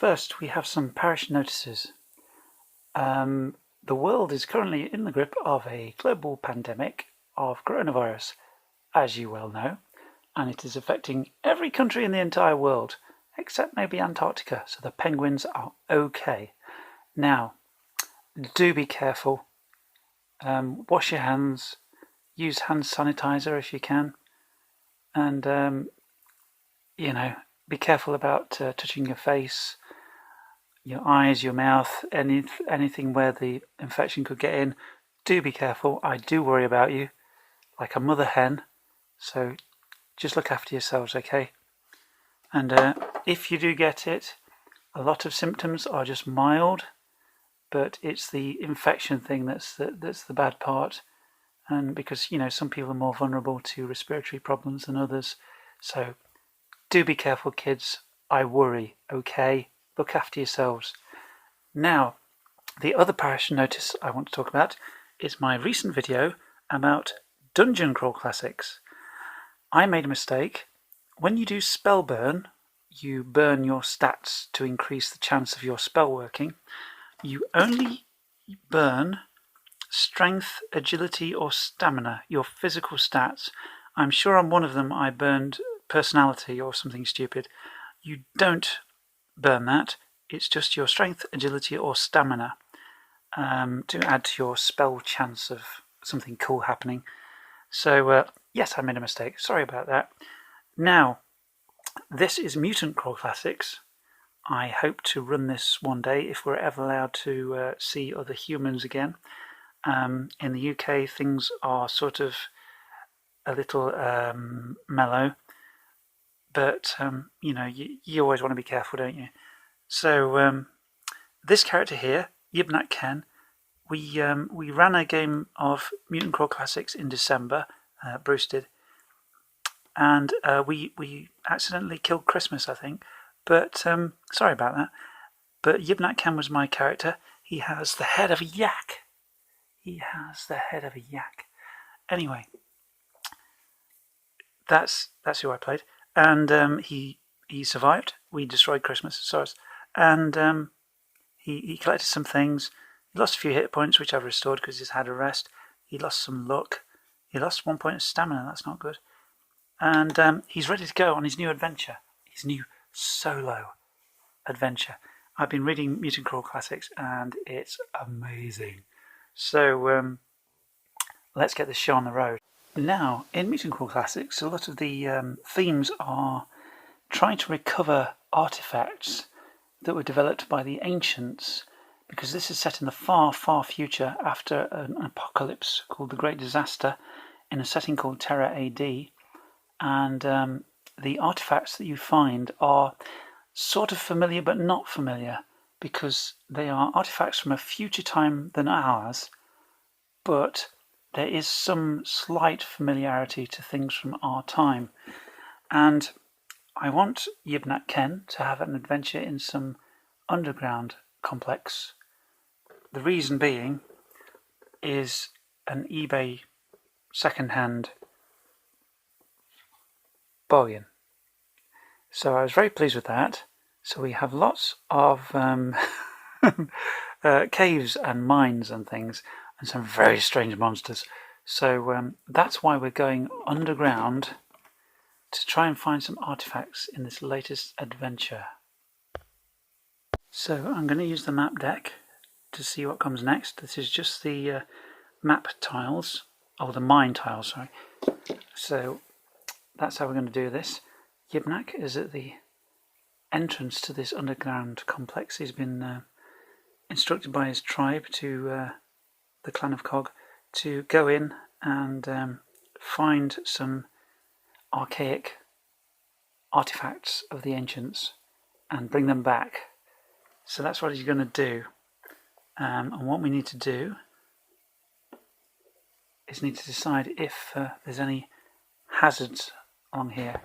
First, we have some parish notices. The world is currently in the grip of a global pandemic of coronavirus, as you well know, and it is affecting every country in the entire world, except maybe Antarctica, so the penguins are okay. Now, do be careful. Wash your hands, use hand sanitizer if you can, and, be careful about touching your face, your eyes, your mouth, anything where the infection could get in. Do be careful. I do worry about you, like a mother hen, so just look after yourselves, okay? And if you do get it, a lot of symptoms are just mild, but it's the infection thing that's the bad part. And because, some people are more vulnerable to respiratory problems than others. So do be careful, kids. I worry, okay? Look after yourselves. Now, the other parish notice I want to talk about is my recent video about Dungeon Crawl Classics. I made a mistake. When you do spell burn, you burn your stats to increase the chance of your spell working. You only burn strength, agility, or stamina, your physical stats. I'm sure on one of them I burned personality or something stupid. You don't burn that. It's just your strength, agility, or stamina to add to your spell chance of something cool happening. So, yes, I made a mistake. Sorry about that. Now, this is Mutant Crawl Classics. I hope to run this one day if we're ever allowed to see other humans again. In the UK, things are sort of a little mellow, but you always want to be careful, don't you? So this character here, Yibnak Ken, we ran a game of Mutant Crawl Classics in December. Bruce did, and we accidentally killed Christmas, I think. But sorry about that. But Yibnak Ken was my character. He has the head of a yak. Anyway, that's who I played, and he survived. We destroyed Christmas, and he collected some things. He lost a few hit points, which I've restored because he's had a rest. He lost some luck. He lost 1 point of stamina. That's not good. And he's ready to go on his new adventure. His new solo adventure. I've been reading Mutant Crawl Classics, and it's amazing. So let's get this show on the road. Now, in Mutant Crawl Classics, a lot of the themes are trying to recover artifacts that were developed by the ancients, because this is set in the far, far future after an apocalypse called the Great Disaster in a setting called Terra AD. And the artifacts that you find are sort of familiar but not familiar, because they are artifacts from a future time than ours, but there is some slight familiarity to things from our time. And I want Yibnak Ken to have an adventure in some underground complex. The reason being is an eBay second-hand bargain. So I was very pleased with that. So we have lots of caves and mines and things, and some very strange monsters. So that's why we're going underground to try and find some artifacts in this latest adventure. So I'm going to use the map deck to see what comes next. This is just the map tiles, the mine tiles, sorry. So that's how we're going to do this. Yibnak is at the entrance to this underground complex. He's been instructed by his tribe, to the clan of Cog, to go in and find some archaic artifacts of the ancients and bring them back. So that's what he's going to do. And what we need to do is need to decide if there's any hazards along here.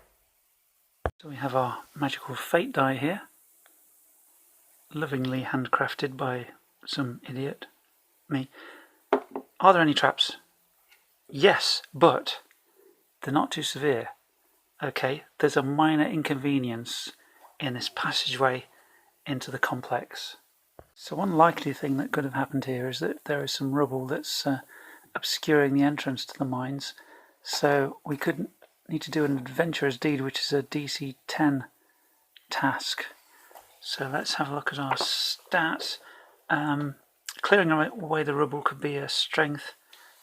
So we have our magical fate die here, lovingly handcrafted by some idiot, me. Are there any traps? Yes, but they're not too severe. Okay, there's a minor inconvenience in this passageway into the complex. So one likely thing that could have happened here is that there is some rubble that's obscuring the entrance to the mines. So we could need to do an adventurer's deed, which is a DC 10 task. So let's have a look at our stats. Clearing away the rubble could be a strength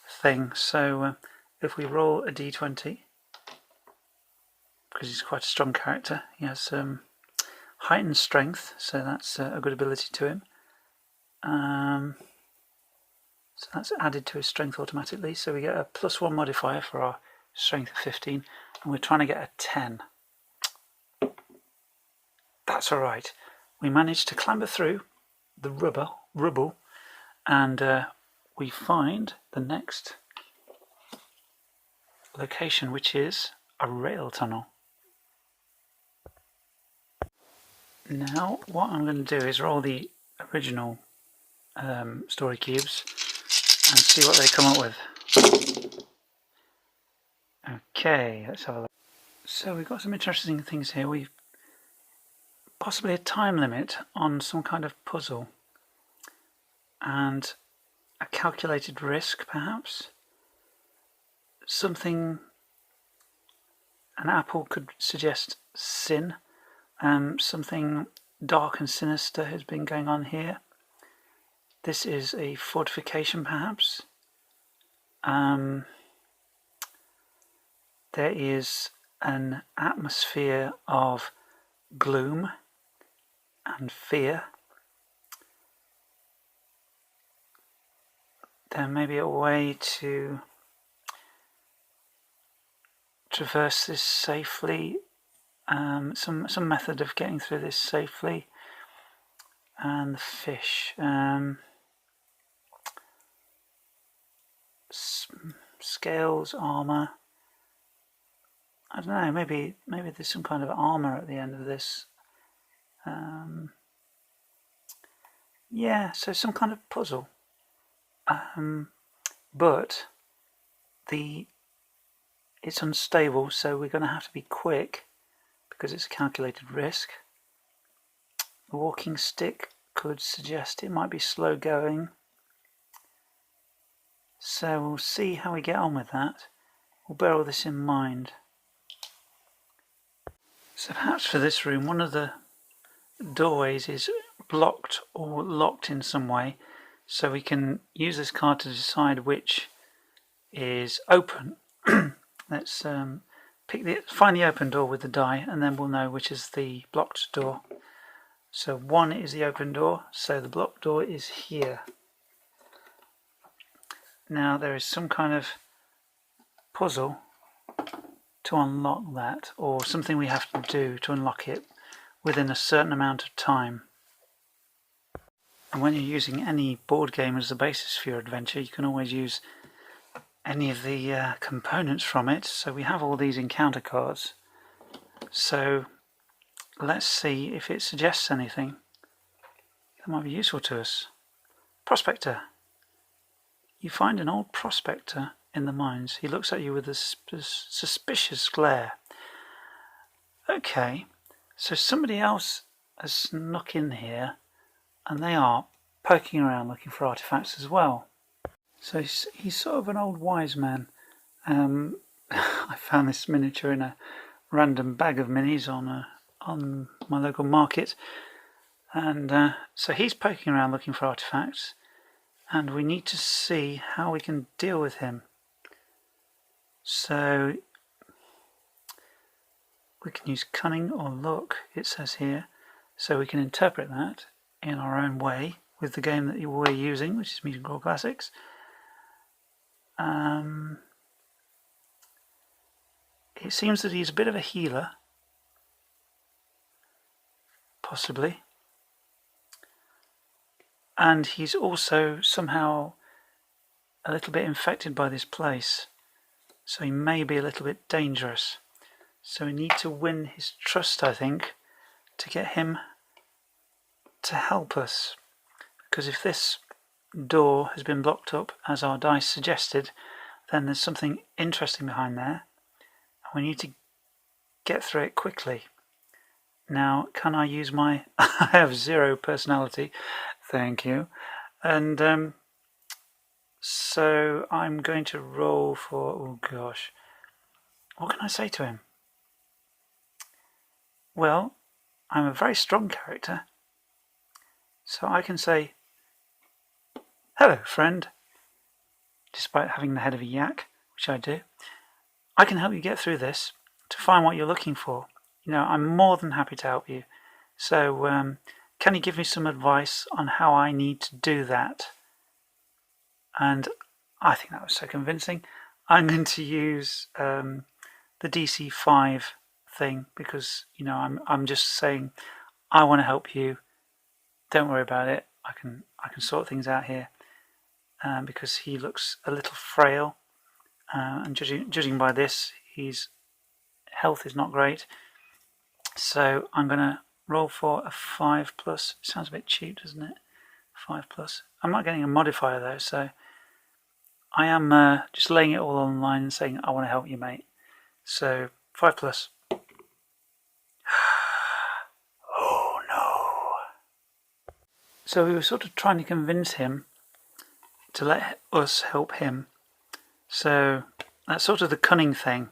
thing. So if we roll a d20, because he's quite a strong character, he has heightened strength, so that's a good ability to him. So that's added to his strength automatically. So we get a +1 modifier for our strength of 15, and we're trying to get a 10. That's alright. We managed to clamber through the rubble, and we find the next location, which is a rail tunnel. Now what I'm going to do is roll the original story cubes and see what they come up with. Okay, let's have a look. So we've got some interesting things here. We've possibly a time limit on some kind of puzzle and a calculated risk, perhaps. Something, an apple could suggest sin. Something dark and sinister has been going on here. This is a fortification, perhaps. There is an atmosphere of gloom and fear. There may be a way to traverse this safely, some method of getting through this safely. And the fish, scales, armor. I don't know. Maybe there's some kind of armor at the end of this. Yeah, so some kind of puzzle. But it's unstable, so we're going to have to be quick because it's a calculated risk. The walking stick could suggest it might be slow going. So we'll see how we get on with that. We'll bear all this in mind. So perhaps for this room, one of the doorways is blocked or locked in some way, so we can use this card to decide which is open. Let's find the open door with the die, and then we'll know which is the blocked door. So 1 is the open door, so the blocked door is here. Now there is some kind of puzzle to unlock that, or something we have to do to unlock it within a certain amount of time. And when you're using any board game as the basis for your adventure, you can always use any of the components from it. So we have all these encounter cards. So let's see if it suggests anything that might be useful to us. Prospector. You find an old prospector in the mines. He looks at you with a suspicious glare. Okay, so somebody else has snuck in here and they are poking around looking for artifacts as well. So he's sort of an old wise man. I found this miniature in a random bag of minis on my local market, and so he's poking around looking for artifacts, and we need to see how we can deal with him. So we can use cunning or look, it says here, so we can interpret that in our own way with the game that we're using, which is Mutant Crawl Classics. It seems that he's a bit of a healer, possibly, and he's also somehow a little bit infected by this place, so he may be a little bit dangerous. So we need to win his trust, I think, to get him to help us, because if this door has been blocked up as our dice suggested, then there's something interesting behind there and we need to get through it quickly. Now, can I use my... I have 0 personality. Thank you. And so I'm going to roll for... Oh gosh. What can I say to him? Well, I'm a very strong character. So I can say, hello, friend. Despite having the head of a yak, which I do. I can help you get through this to find what you're looking for. You know, I'm more than happy to help you. So, can you give me some advice on how I need to do that? And I think that was so convincing. I'm going to use the DC 5 thing because, you know, I'm just saying I want to help you. Don't worry about it. I can sort things out here because he looks a little frail, and judging by this, his health is not great. So I'm going to roll for a 5+. Sounds a bit cheap, doesn't it? 5+. I'm not getting a modifier though, so I am just laying it all on the line and saying I want to help you, mate. So 5+. Oh no. So we were sort of trying to convince him to let us help him. So that's sort of the cunning thing.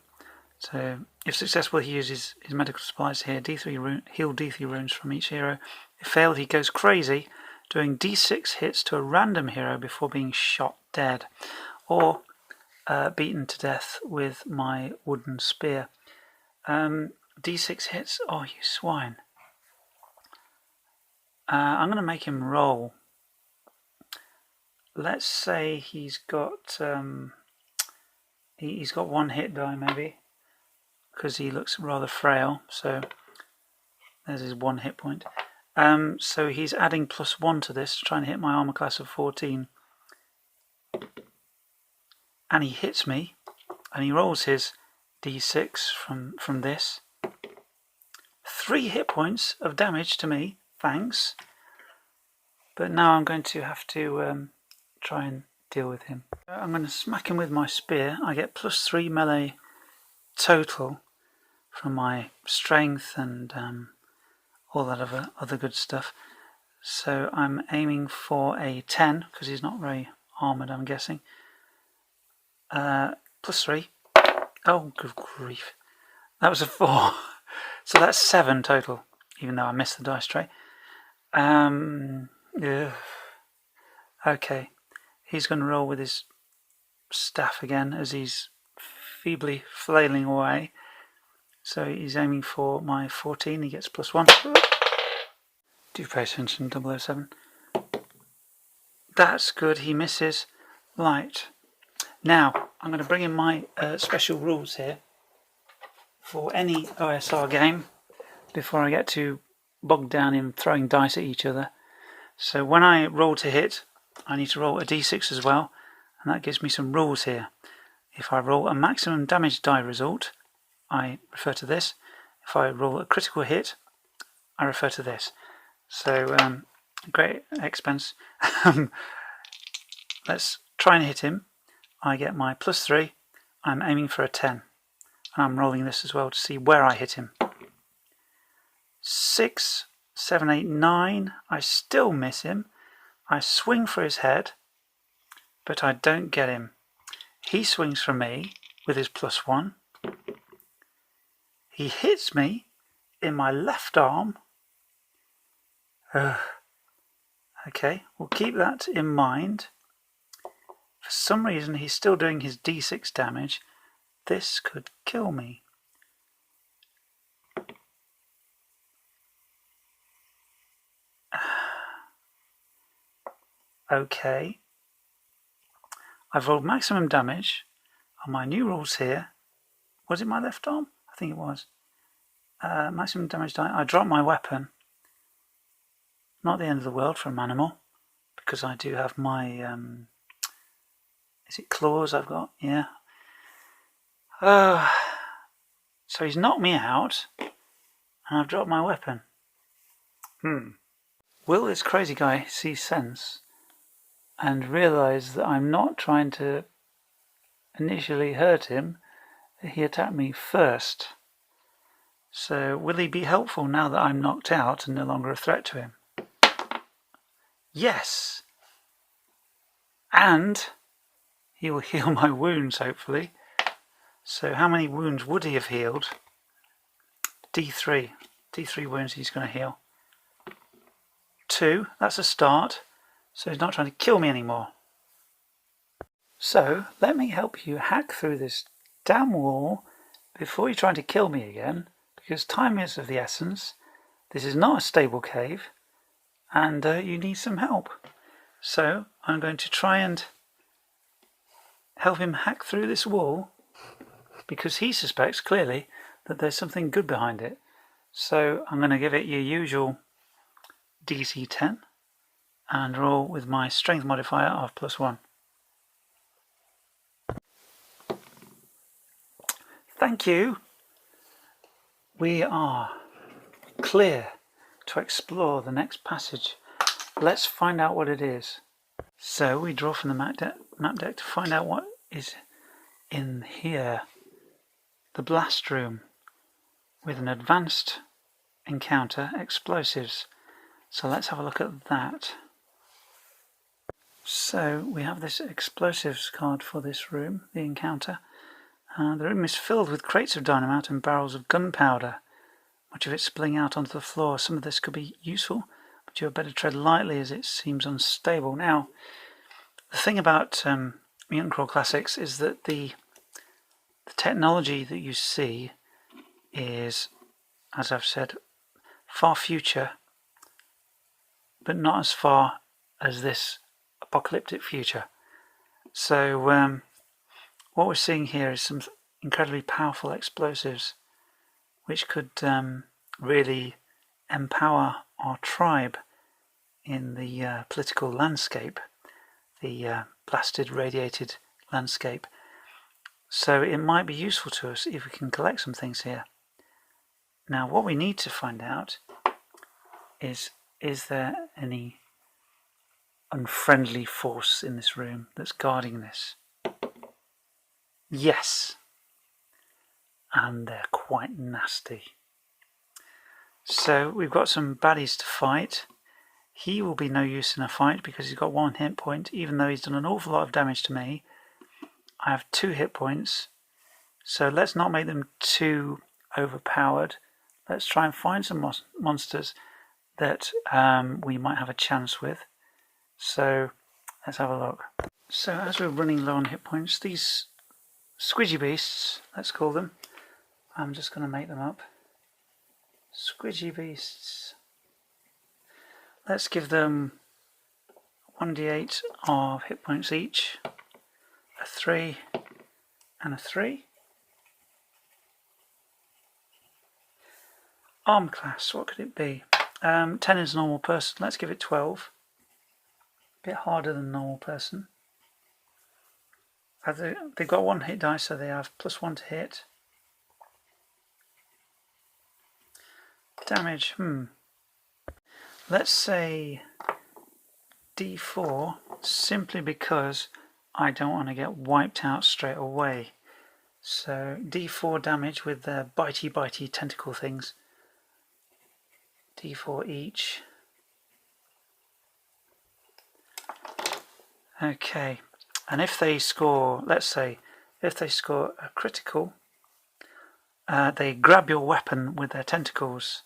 So if successful, he uses his medical supplies here. Heal D3 runes from each hero. If failed, he goes crazy, doing D6 hits to a random hero before being shot dead, or beaten to death with my wooden spear. D6 hits. Oh, you swine! I'm going to make him roll. Let's say he's got he's got 1 hit die maybe, because he looks rather frail. So there's his 1 hit point. So he's adding +1 to this, trying to hit my armor class of 14. And he hits me, and he rolls his d6 from this. 3 hit points of damage to me, thanks. But now I'm going to have to try and deal with him. I'm going to smack him with my spear. I get +3 melee total from my strength and all that other good stuff. So I'm aiming for a 10 because he's not very armoured, I'm guessing. +3. Oh, good grief. That was a 4. So that's 7 total, even though I missed the dice tray. Okay. He's going to roll with his staff again as he's feebly flailing away. So he's aiming for my 14. He gets +1. Do pay attention, 007. That's good. He misses. Right. Now, I'm going to bring in my special rules here for any OSR game before I get too bogged down in throwing dice at each other. So when I roll to hit, I need to roll a d6 as well, and that gives me some rules here. If I roll a maximum damage die result, I refer to this. If I roll a critical hit, I refer to this. So, great expense. Let's try and hit him. I get my +3. I'm aiming for a 10. And I'm rolling this as well to see where I hit him. 6, 7, 8, 9. I still miss him. I swing for his head, but I don't get him. He swings for me with his +1. He hits me in my left arm. Okay, we'll keep that in mind. For some reason, he's still doing his d6 damage. This could kill me. Okay. I've rolled maximum damage on my new rules here. Was it my left arm? I think it was. Maximum damage die. I dropped my weapon. Not the end of the world for a manimal, because I do have my... is it claws I've got? Yeah. So he's knocked me out, and I've dropped my weapon. Will this crazy guy see sense and realise that I'm not trying to initially hurt him, that he attacked me first? So will he be helpful now that I'm knocked out and no longer a threat to him? Yes! And he will heal my wounds, hopefully. So how many wounds would he have healed? D3. D3 wounds he's going to heal. 2, that's a start. So he's not trying to kill me anymore. So let me help you hack through this damn wall before you're trying to kill me again, because time is of the essence. This is not a stable cave, and you need some help. So I'm going to try and help him hack through this wall, because he suspects clearly that there's something good behind it. So I'm going to give it your usual DC 10 and roll with my strength modifier of +1. Thank you. We are clear to explore the next passage. Let's find out what it is. So we draw from the map deck to find out what is in here. The blast room with an advanced encounter, explosives. So let's have a look at that. So we have this explosives card for this room, the encounter. The room is filled with crates of dynamite and barrels of gunpowder, much of it spilling out onto the floor. Some of this could be useful, but you had better tread lightly as it seems unstable. Now, the thing about Mutant Crawl Classics is that the technology that you see is, as I've said, far future, but not as far as this apocalyptic future. So what we're seeing here is some incredibly powerful explosives which could really empower our tribe in the political landscape, the blasted, radiated landscape. So it might be useful to us if we can collect some things here. Now what we need to find out is there any unfriendly force in this room that's guarding this? Yes, and they're quite nasty. So we've got some baddies to fight. He will be no use in a fight because he's got 1 hit point, even though he's done an awful lot of damage to me. I have 2 hit points, so let's not make them too overpowered. Let's try and find some monsters that we might have a chance with. So let's have a look. So as we're running low on hit points, these squidgy beasts, let's call them, I'm just going to make them up. Squidgy beasts. Let's give them 1d8 of hit points each, a 3 and a 3. Arm class, what could it be? 10 is a normal person, let's give it 12. A bit harder than a normal person. They've got 1 hit die, so they have +1 to hit. Damage, let's say D4, simply because I don't want to get wiped out straight away. So D4 damage with the bitey tentacle things. D4 each. Okay, and if they score, let's say, if they score a critical, they grab your weapon with their tentacles,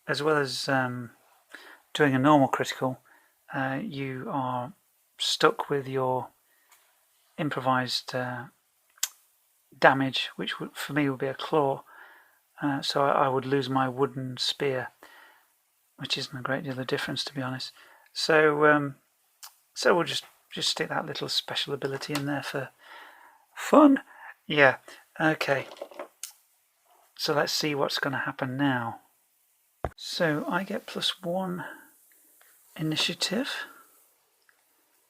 as well as doing a normal critical. You are stuck with your improvised damage, which would, for me, would be a claw. So I would lose my wooden spear, which isn't a great deal of difference, to be honest. So so we'll just stick that little special ability in there for fun. Yeah, okay. So let's see what's going to happen now. So I get +1 initiative.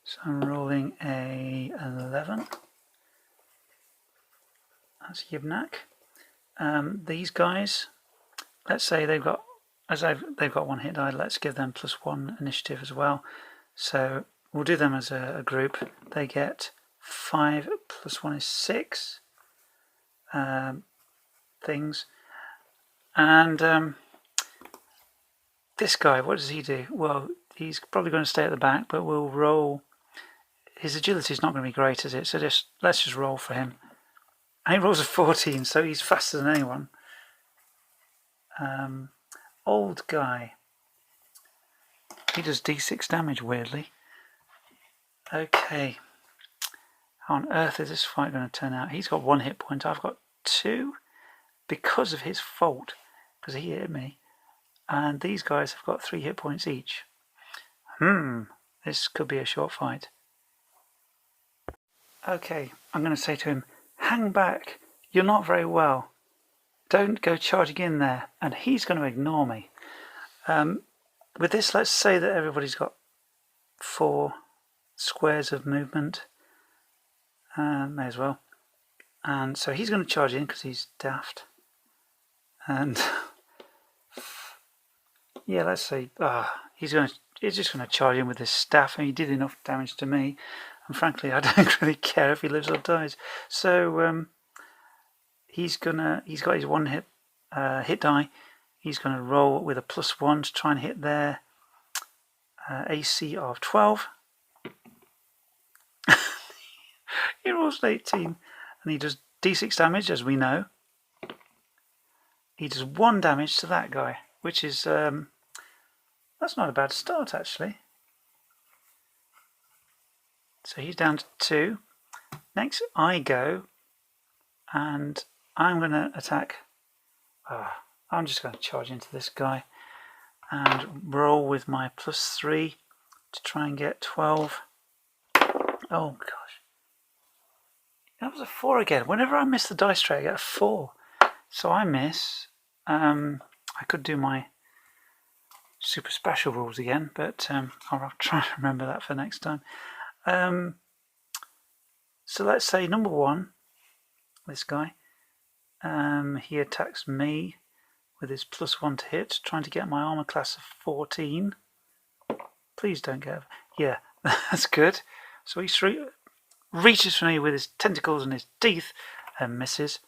So I'm rolling a 11. That's Yibnak. These guys, let's say they've got, they've got 1 hit die, let's give them +1 initiative as well. So we'll do them as a group. They get 5 + 1 is 6. things. And this guy, what does he do? Well, he's probably going to stay at the back, but we'll roll. His agility is not going to be great, is it? So let's just roll for him. And he rolls a 14, so he's faster than anyone. Old guy. He does d6 damage, weirdly. Okay. How on earth is this fight going to turn out? He's got 1 hit point. I've got 2 because of his fault, because he hit me. And these guys have got 3 hit points each. This could be a short fight. Okay, I'm going to say to him, hang back. You're not very well. Don't go charging in there. And he's going to ignore me. With this, let's say that everybody's got 4 squares of movement. May as well. And so he's going to charge in because he's daft. And yeah, let's say he's just going to charge in with his staff, and he did enough damage to me. And frankly, I don't really care if he lives or dies. So he's got his 1 hit die. He's going to roll with a +1 to try and hit their AC of 12. He rolls an 18, and he does d6 damage, as we know. He does 1 damage to that guy, which is that's not a bad start, actually. So he's down to 2. Next, I go, and I'm going to attack. I'm just going to charge into this guy and roll with my +3 to try and get 12. Oh gosh. That was a 4 again. Whenever I miss the dice tray, I get a 4. So I miss. I could do my super special rules again, but I'll try to remember that for next time. So let's say number 1, this guy, he attacks me with his +1 to hit, trying to get my armor class of 14. Please don't get... Yeah, that's good. So he reaches for me with his tentacles and his teeth and misses.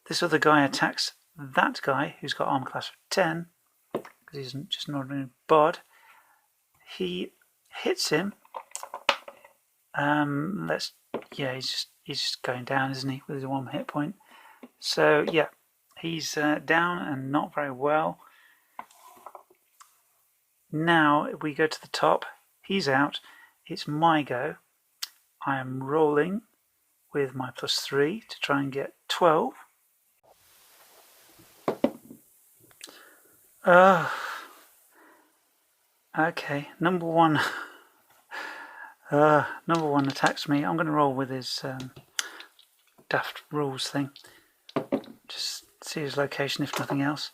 This other guy attacks that guy who's got armor class of 10, because he's just an ordinary bard. He hits him. He's just going down, isn't he, with his 1 hit point. So yeah, he's down and not very well. Now we go to the top. He's out. It's my go. I am rolling with my +3 to try and get 12. Okay, number 1 attacks me. I'm going to roll with his daft rules thing. Just see his location if nothing else.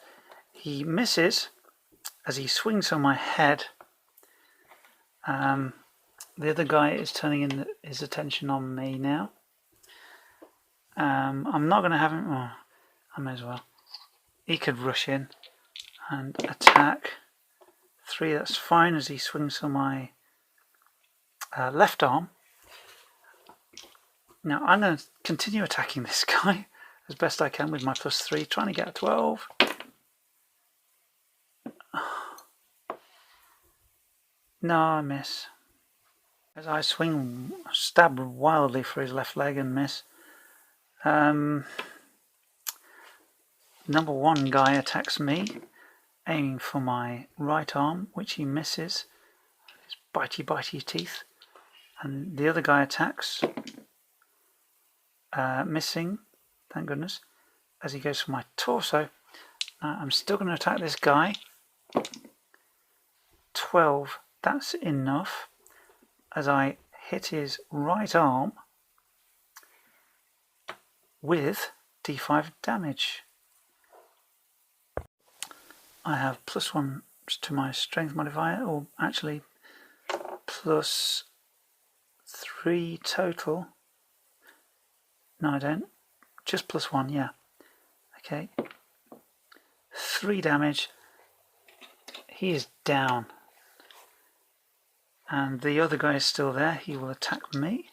He misses as he swings on my head. The other guy is turning his attention on me now. I'm not going to have him... Oh, I may as well. He could rush in and attack. 3, that's fine, as he swings on my left arm. Now I'm going to continue attacking this guy as best I can with my +3, trying to get a 12. No, I miss. As I swing, stab wildly for his left leg and miss. Number 1 guy attacks me, aiming for my right arm, which he misses. His bitey teeth. And the other guy attacks, missing, thank goodness, as he goes for my torso. Now I'm still going to attack this guy. 12, that's enough, as I hit his right arm with d5 damage. I have +1 to my strength modifier, or actually +3 total. No, I don't. Just +1, yeah. Okay. 3 damage. He is down. And the other guy is still there. He will attack me.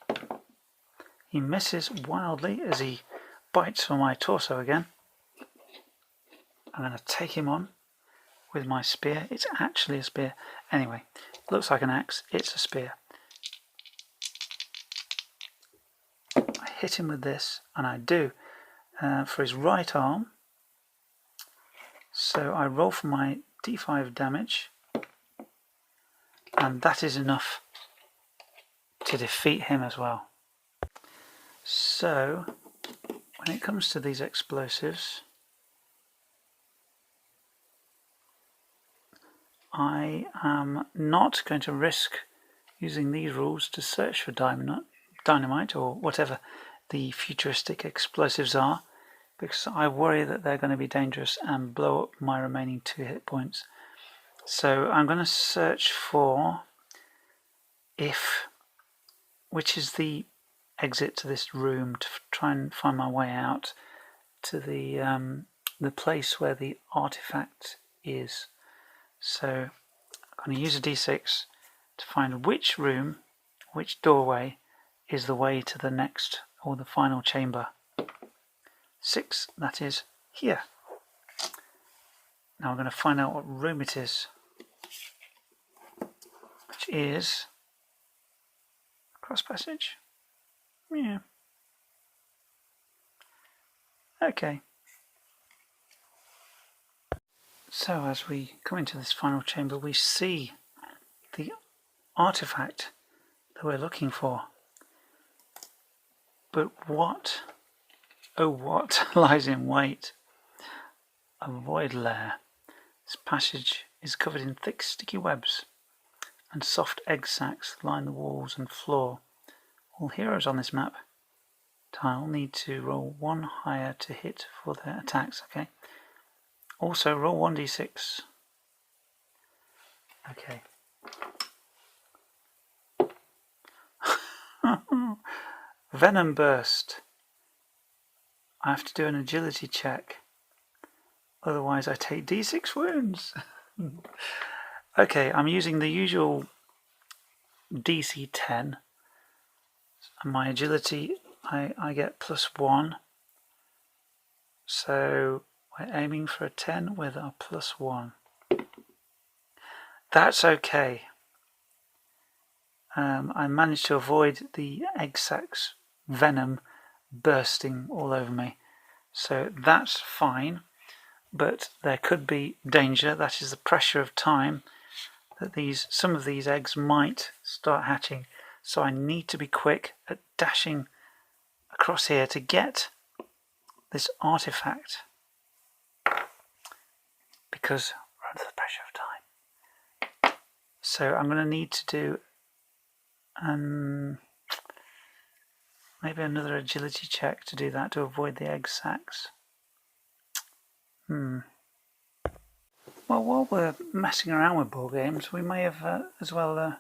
He misses wildly as he bites for my torso again. I'm going to take him on with my spear. It's actually a spear. Anyway, it looks like an axe. It's a spear. I hit him with this, and I do for his right arm. So I roll for my d5 damage, and that is enough to defeat him as well. So when it comes to these explosives, I am not going to risk using these rules to search for dynamite or whatever the futuristic explosives are, because I worry that they're going to be dangerous and blow up my remaining 2 hit points. So I'm going to search for which is the exit to this room, to try and find my way out to the place where the artifact is. So I'm going to use a d6 to find which room, which doorway is the way to the next or the final chamber. 6, that is here. Now I'm going to find out what room it is, which is cross passage. Yeah. Okay. So as we come into this final chamber, we see the artifact that we're looking for. But what, oh what, lies in wait? A void lair. This passage is covered in thick sticky webs, and soft egg sacs line the walls and floor. All heroes on this map tile need to roll 1 higher to hit for their attacks, okay? Also roll 1d6. Okay. Venom burst. I have to do an agility check. Otherwise I take d6 wounds. Okay, I'm using the usual DC 10. And my agility, I get +1. So we're aiming for a 10 with our +1. That's okay. I managed to avoid the egg sacs venom bursting all over me. So that's fine. But there could be danger. That is the pressure of time that some of these eggs might start hatching. So I need to be quick at dashing across here to get this artifact, because we're under the pressure of time. So I'm going to need to do maybe another agility check to do that, to avoid the egg sacs. Well, while we're messing around with board games, we may have as well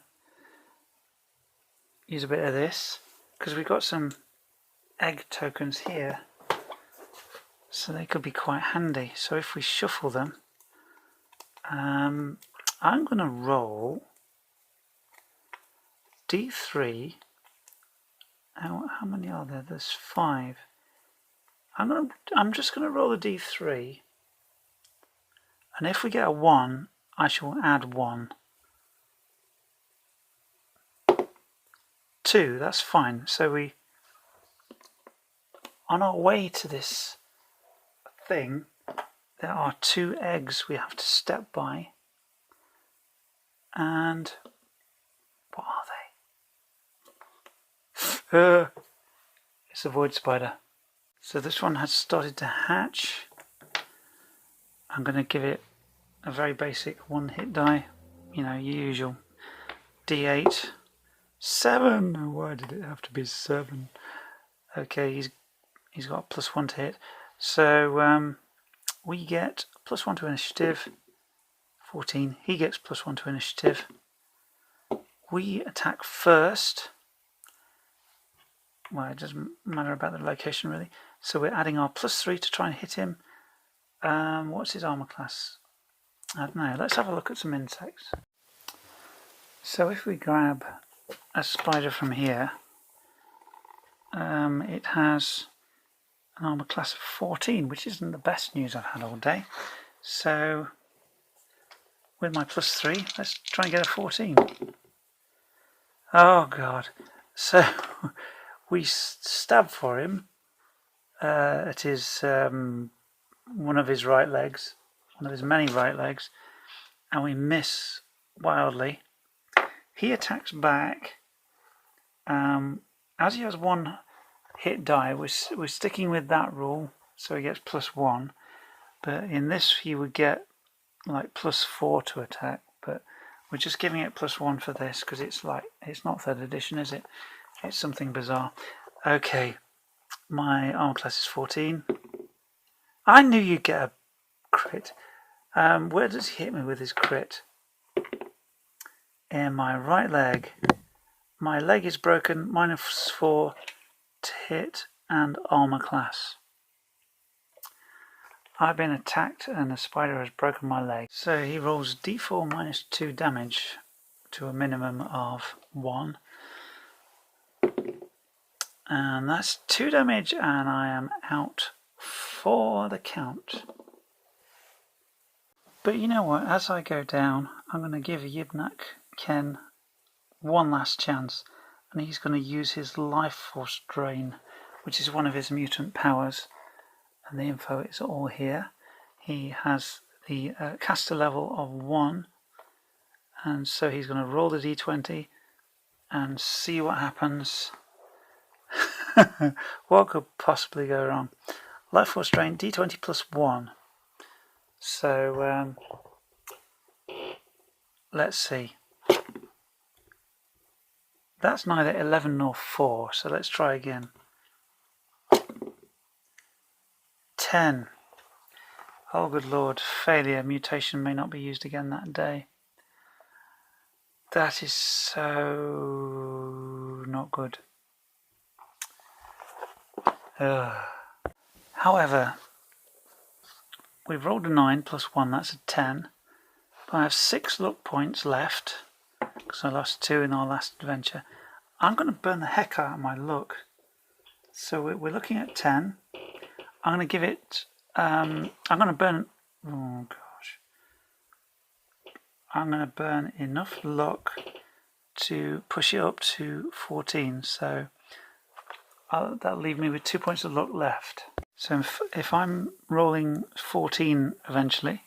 use a bit of this, because we've got some egg tokens here, so they could be quite handy. So if we shuffle them, I'm going to roll d3. How many are there? There's 5. I'm just going to roll a d3, and if we get a 1, I shall add 1. 2, that's fine. So on our way to this thing, there are 2 eggs we have to step by. And what are they? It's a void spider. So this one has started to hatch. I'm going to give it a very basic 1-hit die. You know, your usual d8. 7! Why did it have to be 7? Okay, he's got +1 to hit. So we get +1 to initiative. 14. He gets +1 to initiative. We attack first. Well, it doesn't matter about the location really. So we're adding our +3 to try and hit him. What's his armor class? I don't know. Let's have a look at some insects. So if we grab a spider from here, it has an armour class of 14, which isn't the best news I've had all day. So with my +3, let's try and get a 14. Oh god. So we stab for him at his one of his right legs, one of his many right legs, and we miss wildly. He attacks back. As he has one hit die, we're sticking with that rule, so he gets +1. But in this, he would get like +4 to attack. But we're just giving it +1 for this because it's not 3rd edition, is it? It's something bizarre. Okay, my armor class is 14. I knew you'd get a crit. Where does he hit me with his crit? In my right leg. My leg is broken, -4 to hit and armor class. I've been attacked and a spider has broken my leg. So he rolls d4 -2 damage to a minimum of 1. And that's 2 damage and I am out for the count. But you know what, as I go down, I'm going to give Yibnak Ken one last chance, and he's going to use his life force drain, which is one of his mutant powers, and the info is all here. He has the caster level of 1, and so he's going to roll the d20 and see what happens. What could possibly go wrong? Life force drain, d20 +1. So let's see. That's neither 11 nor 4, so let's try again. 10. Oh good lord, failure. Mutation may not be used again that day. That is so not good. However, we've rolled a 9 +1, that's a 10. But I have 6 luck points left, because I lost 2 in our last adventure. I'm going to burn the heck out of my luck. So we're looking at 10. I'm going to give it... I'm going to burn... Oh gosh. I'm going to burn enough luck to push it up to 14. So that'll leave me with 2 points of luck left. So if I'm rolling 14 eventually,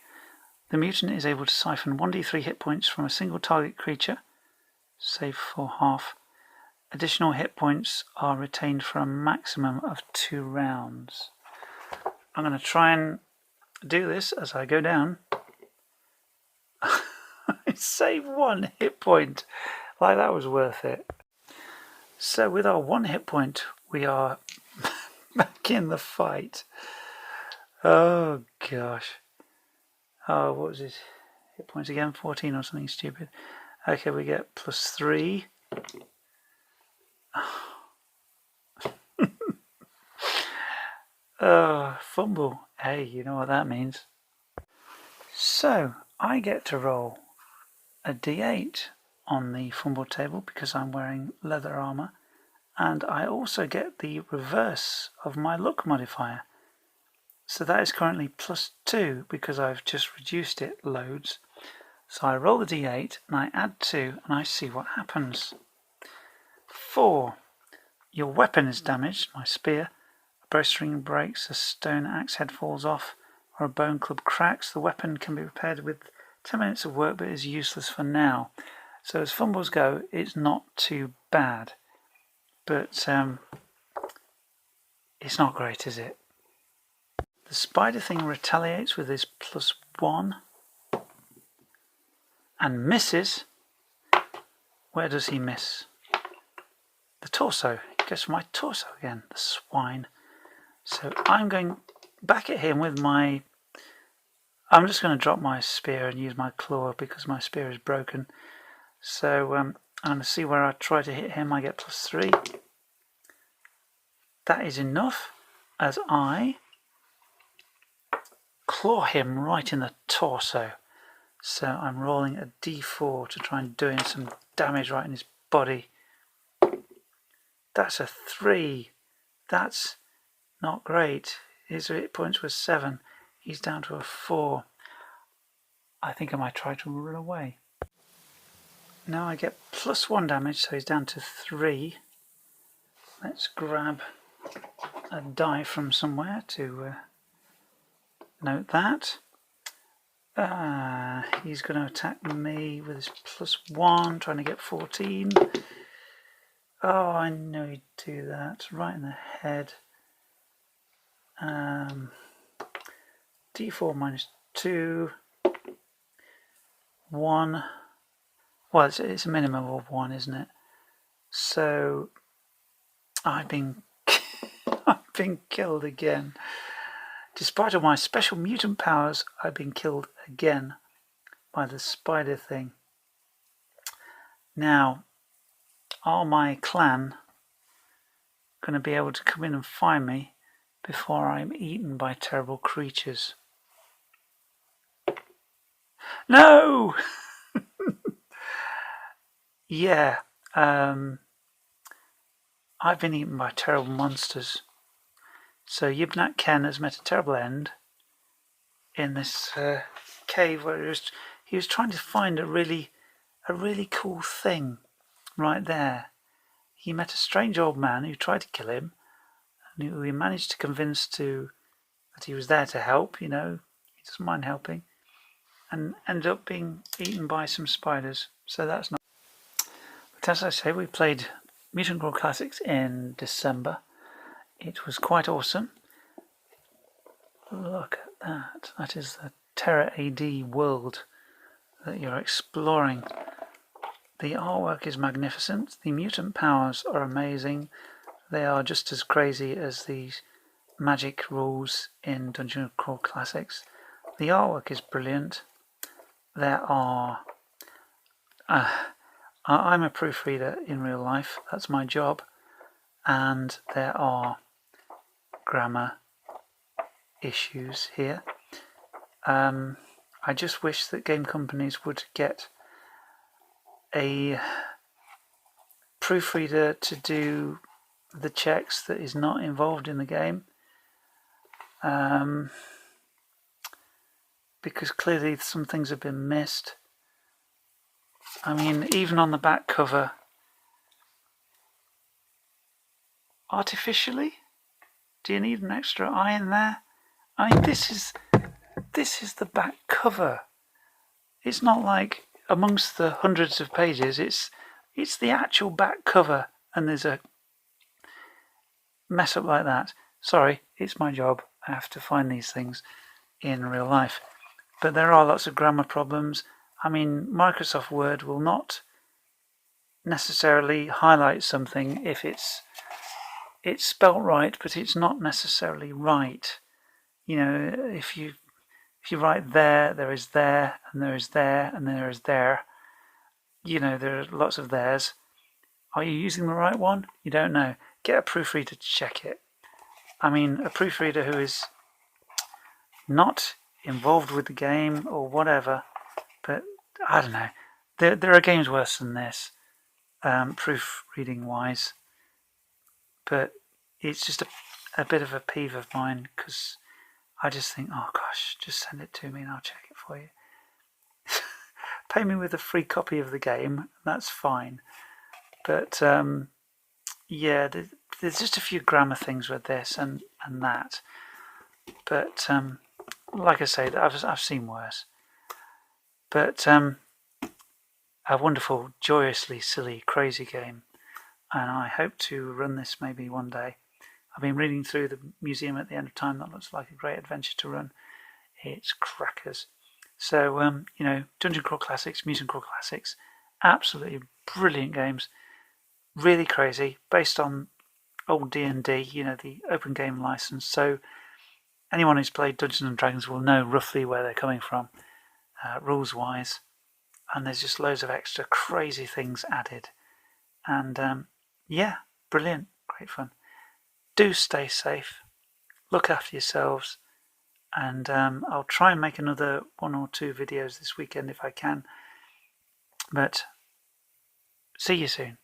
the mutant is able to siphon 1d3 hit points from a single target creature, save for half. Additional hit points are retained for a maximum of 2 rounds. I'm going to try and do this as I go down. Save 1 hit point. Like that was worth it. So with our 1 hit point, we are back in the fight. Oh gosh. Oh, what was his hit points again? 14 or something stupid. Okay, we get +3. Fumble. Hey, you know what that means. So, I get to roll a d8 on the fumble table because I'm wearing leather armor, and I also get the reverse of my luck modifier. So that is currently +2 because I've just reduced it loads. So I roll the d8 and I add 2 and I see what happens. 4. Your weapon is damaged, my spear. A bowstring breaks, a stone axe head falls off, or a bone club cracks. The weapon can be repaired with 10 minutes of work but is useless for now. So as fumbles go, it's not too bad. But it's not great, is it? The spider thing retaliates with his +1 and misses. Where does he miss? The torso. He goes for my torso again, the swine. So I'm going back at him with my... I'm just going to drop my spear and use my claw because my spear is broken. So I'm going to see where I try to hit him. I get +3. That is enough as I claw him right in the torso. So I'm rolling a d4 to try and do him some damage right in his body. That's a 3. That's not great. His hit points were 7. He's down to a 4. I think I might try to run away. Now I get +1 damage, so he's down to 3. Let's grab a die from somewhere to note that. He's going to attack me with his +1, trying to get 14. Oh, I know he'd do that. Right in the head. D4 -2. 1. Well, it's a minimum of 1, isn't it? So I've been I've been killed again. Despite all my special mutant powers, I've been killed again by the spider thing. Now, are my clan going to be able to come in and find me before I'm eaten by terrible creatures? No! Yeah, I've been eaten by terrible monsters. So Yibnat Ken has met a terrible end in this cave where he was trying to find a really cool thing right there. He met a strange old man who tried to kill him, and who he managed to convince that he was there to help, you know, he doesn't mind helping, and ended up being eaten by some spiders. So that's not. But as I say, we played Mutant Crawl Classics in December. It was quite awesome. Look at that. That is the Terra AD world that you're exploring. The artwork is magnificent. The mutant powers are amazing. They are just as crazy as the magic rules in Dungeon Crawl Classics. The artwork is brilliant. There are... I'm a proofreader in real life. That's my job. And there are grammar issues here. I just wish that game companies would get a proofreader to do the checks that is not involved in the game, because clearly some things have been missed. I mean, even on the back cover, artificially, do you need an extra eye in there? I mean, this is the back cover. It's not like amongst the hundreds of pages, it's the actual back cover, and there's a mess up like that. Sorry, it's my job. I have to find these things in real life. But there are lots of grammar problems. I mean, Microsoft Word will not necessarily highlight something if it's spelt right, but it's not necessarily right. You know, if you write there is there, and there is there, and there is there. You know, there are lots of theirs. Are you using the right one? You don't know. Get a proofreader to check it. I mean, a proofreader who is not involved with the game or whatever, but I don't know. There are games worse than this, proofreading wise. But it's just a bit of a peeve of mine, because I just think, oh gosh, just send it to me and I'll check it for you. Pay me with a free copy of the game, that's fine. But yeah, there's just a few grammar things with this and that. But like I say, I've seen worse. But a wonderful, joyously silly, crazy game. And I hope to run this maybe one day. I've been reading through the Museum at the End of Time. That looks like a great adventure to run. It's crackers. So, you know, Dungeon Crawl Classics, Mutant Crawl Classics, absolutely brilliant games. Really crazy, based on old D&D, you know, the open game license. So anyone who's played Dungeons and Dragons will know roughly where they're coming from, rules-wise. And there's just loads of extra crazy things added. And yeah, brilliant, great fun. Do stay safe, look after yourselves, and I'll try and make another 1 or 2 videos this weekend if I can. But see you soon.